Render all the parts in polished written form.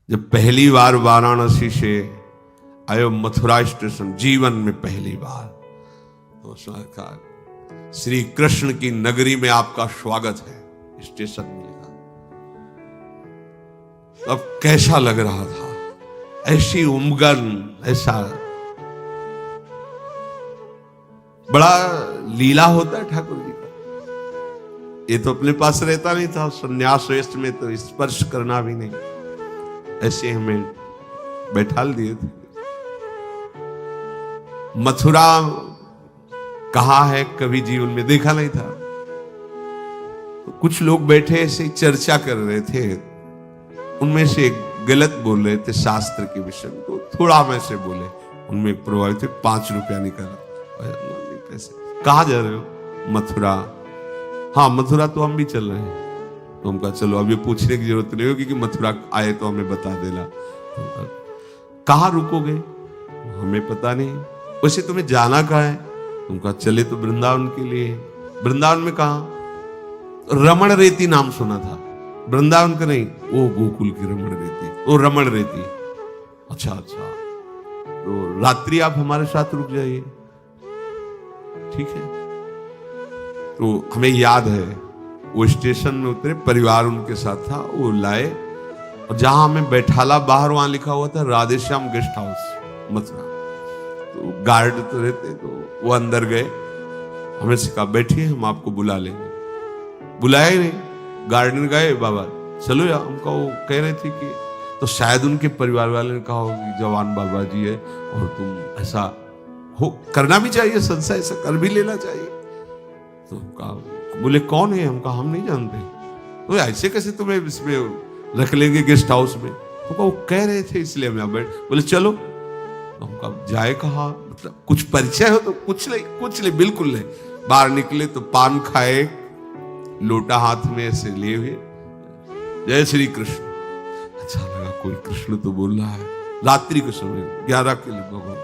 जब पहली बार वाराणसी से आयो मथुरा स्टेशन, जीवन में पहली बार, तो उसने कहा श्री कृष्ण की नगरी में आपका स्वागत है, स्टेशन में लिखा। अब कैसा लग रहा था, ऐसी उमगन, ऐसा बड़ा लीला होता है ठाकुर जी का। ये तो अपने पास रहता नहीं था, संन्यास वेश में तो स्पर्श करना भी नहीं, ऐसे हमें बैठाल दिए थे। मथुरा कहाँ है, कभी जीवन में देखा नहीं था। तो कुछ लोग बैठे ऐसे ही चर्चा कर रहे थे, उनमें से गलत बोल रहे थे शास्त्र के विषय में, तो थोड़ा में से बोले, उनमें एक प्रभावित थे, 5 रुपया निकाला, पैसे। कहाँ जा रहे हो? मथुरा। हाँ मथुरा तो हम भी चल रहे हैं। तो हम कहा चलो, अब ये पूछने की जरूरत नहीं होगी कि मथुरा आए तो हमें बता देना। कहाँ रुकोगे? हमें पता नहीं। वैसे तुम्हें जाना कहाँ है? तुम कहा चले तो वृंदावन के लिए। वृंदावन में कहा? रमण रेती नाम सुना था, वृंदावन का नहीं, वो गोकुल की रमण रेती, वो रमण रेती। अच्छा अच्छा, तो रात्रि आप हमारे साथ रुक जाइए, ठीक है। तो हमें याद है वो स्टेशन में उतरे, परिवार उनके साथ था, वो लाए और जहां हमें बैठाला बाहर, वहां लिखा हुआ था राधेश्याम गेस्ट हाउस मथुरा। तो गार्ड तो रहते, तो वो अंदर गए, हमें से कहा बैठिए हम आपको बुला लेंगे। बुलाया ही नहीं, गार्डन गए, बाबा चलो यार, हमको वो कह रहे थे कि, तो शायद उनके परिवार वाले ने कहा होगी जवान बाबा जी है और तुम ऐसा हो, करना भी चाहिए, संशय ऐसा कर भी लेना चाहिए। तो कहा, बोले कौन है? हम कहा हम नहीं जानते। तो ऐसे कैसे तुम्हें इसमें रख लेंगे गेस्ट हाउस में? तो वो कह रहे थे इसलिए हम यहाँ बैठ, बोले चलो। तो हम कहा जाए कहा, मतलब कुछ परिचय हो? तो कुछ नहीं बिल्कुल नहीं। बाहर निकले तो पान खाए, लोटा हाथ में ऐसे लिए हुए, जय श्री कृष्ण। अच्छा लगा, कोई कृष्ण तो बोल रहा है। रात्रि के समय 11 के लगभग,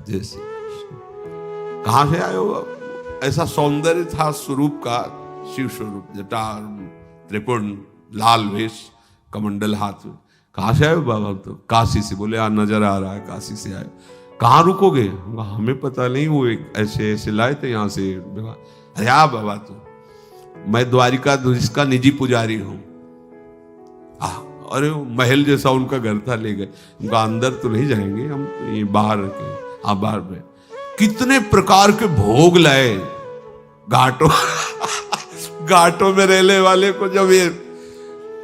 जय श्री कृष्ण। कहां से आए हो? ऐसा सौंदर्य था स्वरूप का, शिव स्वरूप, जटार, त्रिपुंड, लाल वेश, कमंडल हाथ में। कहां से आए हो बाबा? तो काशी से। बोले हाँ नजर आ रहा है काशी से आए। कहाँ रुकोगे? हमें पता नहीं, वो एक ऐसे ऐसे लाए थे यहाँ से। अरे हाँ बाबा, तो मैं द्वारिकाधीश का निजी पुजारी हूँ। अरे महल जैसा उनका घर था, ले गए। उनका अंदर तो नहीं जाएंगे हम, तो ये बाहर रखे। हाँ बाहर में कितने प्रकार के भोग लाए, घाटों घाटों में रहने वाले को जब ये,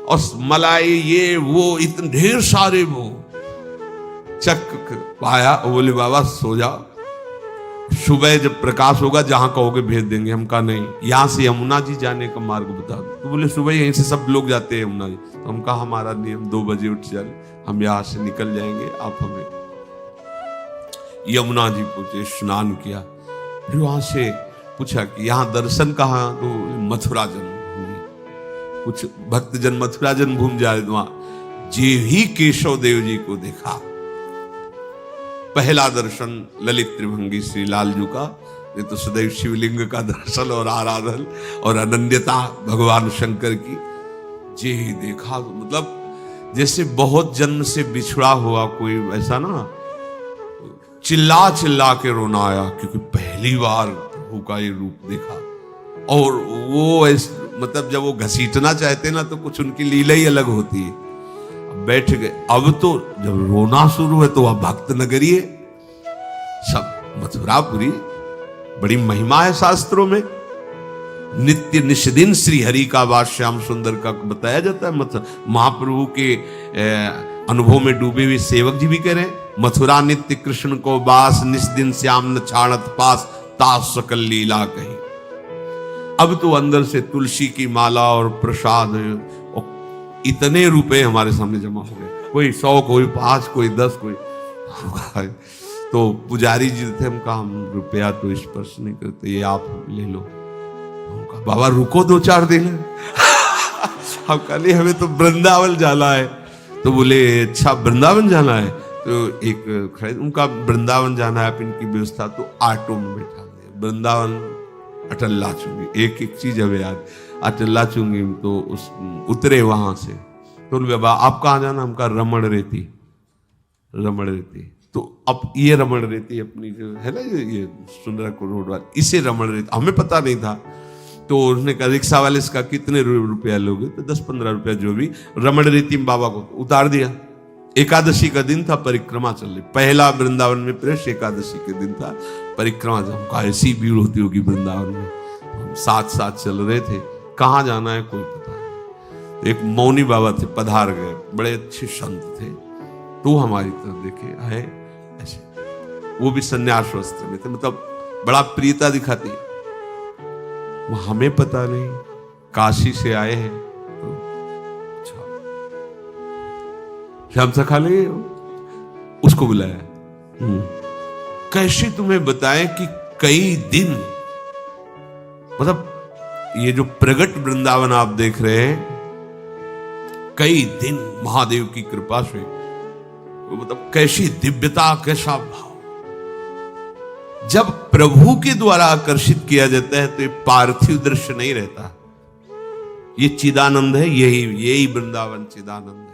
और मलाई ये वो, इतने ढेर सारे भोग चक पाया। बोले बाबा सो जाओ, सुबह जब प्रकाश होगा जहां कहोगे भेज देंगे। हम कहा नहीं, यहां से यमुना जी जाने का मार्ग बता दो। तो बोले सुबह यहीं से सब लोग जाते हैं यमुना जी। तो हम कहा हमारा नियम 2 बजे उठ जाए, हम यहां से निकल जाएंगे, आप हमें। यमुना जी पूछे, स्नान किया, फिर वहां से पूछा कि यहाँ दर्शन कहाँ? तो मथुरा जन्मभूमि, कुछ भक्तजन मथुरा जन्मभूमि जा रहे, वहां जे ही केशव देव जी को देखा। पहला दर्शन ललित त्रिभंगी श्री लालजू का, ये तो सदैव शिवलिंग का दर्शन और आराधन और अनन्यता भगवान शंकर की। जे ही देखा, मतलब जैसे बहुत जन्म से बिछड़ा हुआ कोई, ऐसा ना चिल्ला चिल्ला के रोना आया, क्योंकि पहली बार प्रभु का ये रूप देखा। और वो मतलब जब वो घसीटना चाहते ना, तो कुछ उनकी लीला ही अलग होती है। बैठ गए। अब तो जब रोना शुरू है तो वह भक्त नगरी है, सब मथुरापुरी, बड़ी महिमा है शास्त्रों में। नित्य निष्दिन श्री हरि का वास श्याम सुंदर का बताया जाता है। महाप्रभु के अनुभव में डूबे हुए सेवक जी भी कह रहे हैं, मथुरा नित्य कृष्ण को वास, निष्दिन श्याम न छाड़त पास, तास सकल लीला कही। अब तो अंदर से तुलसी की माला और प्रसाद, इतने रुपए हमारे सामने जमा हो गए, कोई 100, कोई 5, कोई 10, कोई। तो पुजारी जी थे, हम कहा हम रुपया तो स्पर्श नहीं करते, ये आप ले लो। बाबा रुको 2-4 दिन। हम कहा हमें तो वृंदावन जाना है। तो बोले अच्छा वृंदावन जाना है? तो एक खरीद, उनका वृंदावन जाना है, आप इनकी व्यवस्था। तो ऑटो में बैठा दिया, वृंदावन अटल्ला चुंगी, एक एक चीज हमें याद, अटल्ला चुंगी। तो उस उतरे वहां से, तो बोले बाबा आप कहाँ जाना? हम कहा रमण रेती। रमण रेती तो अब ये रमण रेती अपनी जो है ना, ये सुंदरा को रोड वाली, इसे रमण रेती, हमें पता नहीं था। तो उसने कहा रिक्शा वाले से कहा कितने रुपया लोगे? तो 10-15 रुपया जो भी। रमण रेती में बाबा को उतार दिया। एकादशी का दिन था, परिक्रमा चल रही, पहला वृंदावन में प्रवेश एकादशी के दिन था, परिक्रमा। हमको ऐसी भीड़ होती होगी वृंदावन में, हम साथ साथ चल रहे थे। कहाँ जाना है कोई पता नहीं। एक मौनी बाबा थे, पधार गए, बड़े अच्छे संत थे। तो हमारी तरफ देखे आए ऐसे, वो भी संन्यास वस्त्र में थे, मतलब बड़ा प्रियता दिखाती है। वो हमें पता नहीं काशी से आए हैं, तो अच्छा शाम से खा लेंगे। उसको बुलाया, कैसे तुम्हें बताएं कि कई दिन, मतलब ये जो प्रगट वृंदावन आप देख रहे हैं, कई दिन महादेव की कृपा से, मतलब कैसी दिव्यता, कैसा भाव। जब प्रभु के द्वारा आकर्षित किया जाता है तो ये पार्थिव दृश्य नहीं रहता, ये चिदानंद है। यही वृंदावन चिदानंद है।